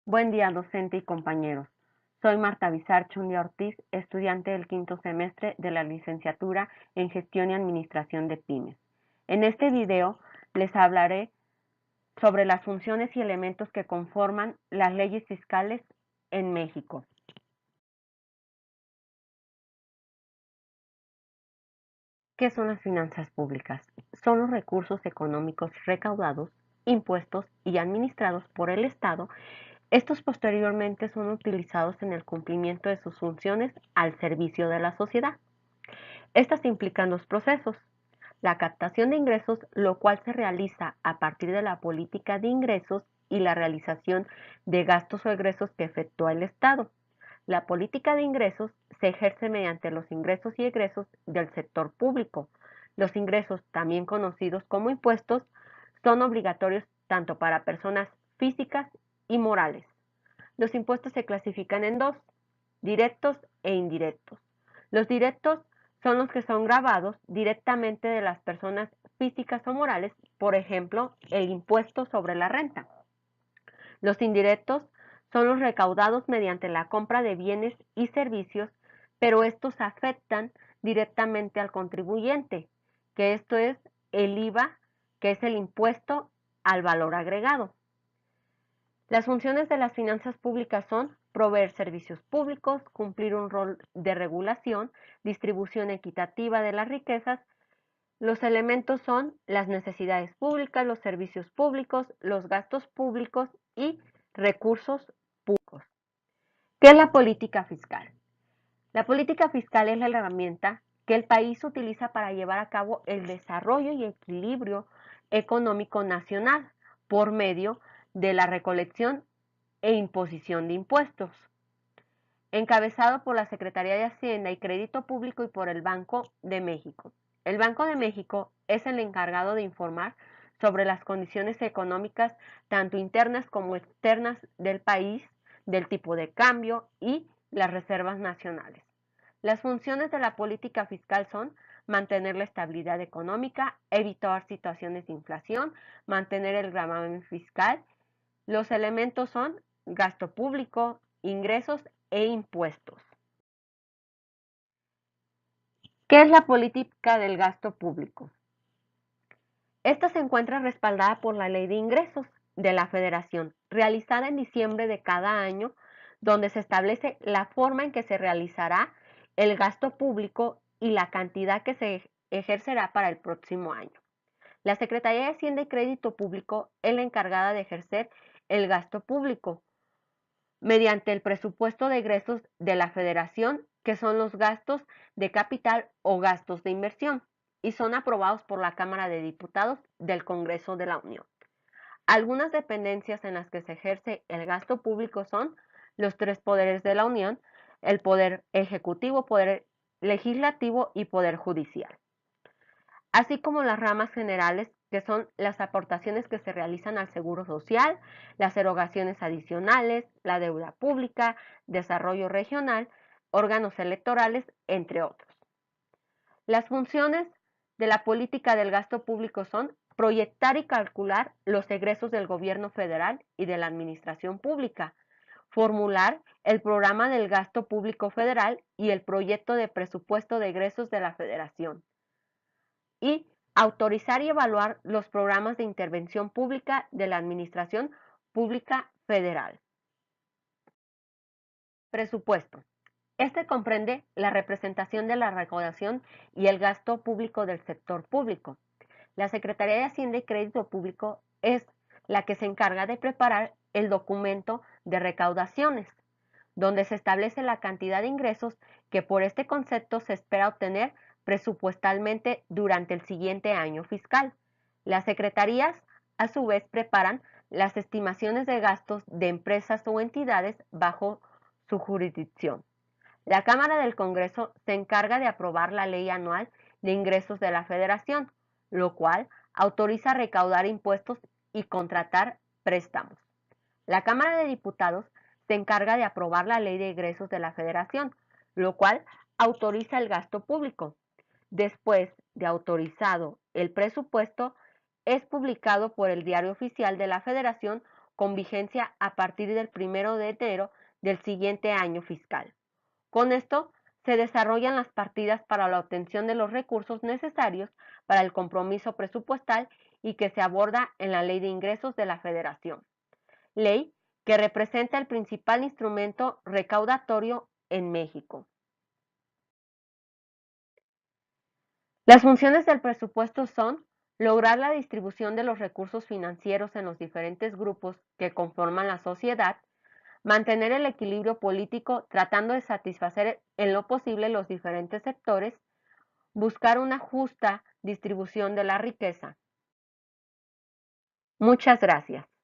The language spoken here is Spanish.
Buen día, docente y compañeros. Soy Marta Bizar Chundia Ortiz, estudiante del quinto semestre de la licenciatura en Gestión y Administración de Pymes. En este video les hablaré sobre las funciones y elementos que conforman las leyes fiscales en México. ¿Qué son las finanzas públicas? Son los recursos económicos recaudados, impuestos y administrados por el Estado. Estos posteriormente son utilizados en el cumplimiento de sus funciones al servicio de la sociedad. Estas implican dos procesos: la captación de ingresos, lo cual se realiza a partir de la política de ingresos, y la realización de gastos o egresos que efectúa el Estado. La política de ingresos se ejerce mediante los ingresos y egresos del sector público. Los ingresos, también conocidos como impuestos, son obligatorios tanto para personas físicas y morales. Los impuestos se clasifican en dos: directos e indirectos. Los directos son los que son grabados directamente de las personas físicas o morales, por ejemplo, el impuesto sobre la renta. Los indirectos son los recaudados mediante la compra de bienes y servicios, pero estos afectan directamente al contribuyente, que esto es el IVA, que es el impuesto al valor agregado. Las funciones de las finanzas públicas son proveer servicios públicos, cumplir un rol de regulación, distribución equitativa de las riquezas. Los elementos son las necesidades públicas, los servicios públicos, los gastos públicos y recursos públicos. ¿Qué es la política fiscal? La política fiscal es la herramienta que el país utiliza para llevar a cabo el desarrollo y equilibrio económico nacional por medio de la recolección e imposición de impuestos, encabezado por la Secretaría de Hacienda y Crédito Público y por el Banco de México. El Banco de México es el encargado de informar sobre las condiciones económicas tanto internas como externas del país, del tipo de cambio y las reservas nacionales. Las funciones de la política fiscal son mantener la estabilidad económica, evitar situaciones de inflación, mantener el gravamen fiscal. Los elementos son gasto público, ingresos e impuestos. ¿Qué es la política del gasto público? Esta se encuentra respaldada por la Ley de Ingresos de la Federación, realizada en diciembre de cada año, donde se establece la forma en que se realizará el gasto público y la cantidad que se ejercerá para el próximo año. La Secretaría de Hacienda y Crédito Público es la encargada de ejercer el gasto público mediante el presupuesto de egresos de la Federación, que son los gastos de capital o gastos de inversión, y son aprobados por la Cámara de Diputados del Congreso de la Unión. Algunas dependencias en las que se ejerce el gasto público son los tres poderes de la Unión: el poder ejecutivo, poder legislativo y poder judicial, así como las ramas generales, que son las aportaciones que se realizan al Seguro Social, las erogaciones adicionales, la deuda pública, desarrollo regional, órganos electorales, entre otros. Las funciones de la política del gasto público son proyectar y calcular los egresos del gobierno federal y de la administración pública, formular el programa del gasto público federal y el proyecto de presupuesto de egresos de la Federación, y autorizar y evaluar los programas de intervención pública de la Administración Pública Federal. Presupuesto. Este comprende la representación de la recaudación y el gasto público del sector público. La Secretaría de Hacienda y Crédito Público es la que se encarga de preparar el documento de recaudaciones, donde se establece la cantidad de ingresos que por este concepto se espera obtener presupuestalmente durante el siguiente año fiscal. Las secretarías, a su vez, preparan las estimaciones de gastos de empresas o entidades bajo su jurisdicción. La Cámara del Congreso se encarga de aprobar la Ley Anual de Ingresos de la Federación, lo cual autoriza recaudar impuestos y contratar préstamos. La Cámara de Diputados se encarga de aprobar la Ley de Egresos de la Federación, lo cual autoriza el gasto público. Después de autorizado el presupuesto, es publicado por el Diario Oficial de la Federación con vigencia a partir del 1 de enero del siguiente año fiscal. Con esto, se desarrollan las partidas para la obtención de los recursos necesarios para el compromiso presupuestal y que se aborda en la Ley de Ingresos de la Federación, ley que representa el principal instrumento recaudatorio en México. Las funciones del presupuesto son lograr la distribución de los recursos financieros en los diferentes grupos que conforman la sociedad, mantener el equilibrio político tratando de satisfacer en lo posible los diferentes sectores, buscar una justa distribución de la riqueza. Muchas gracias.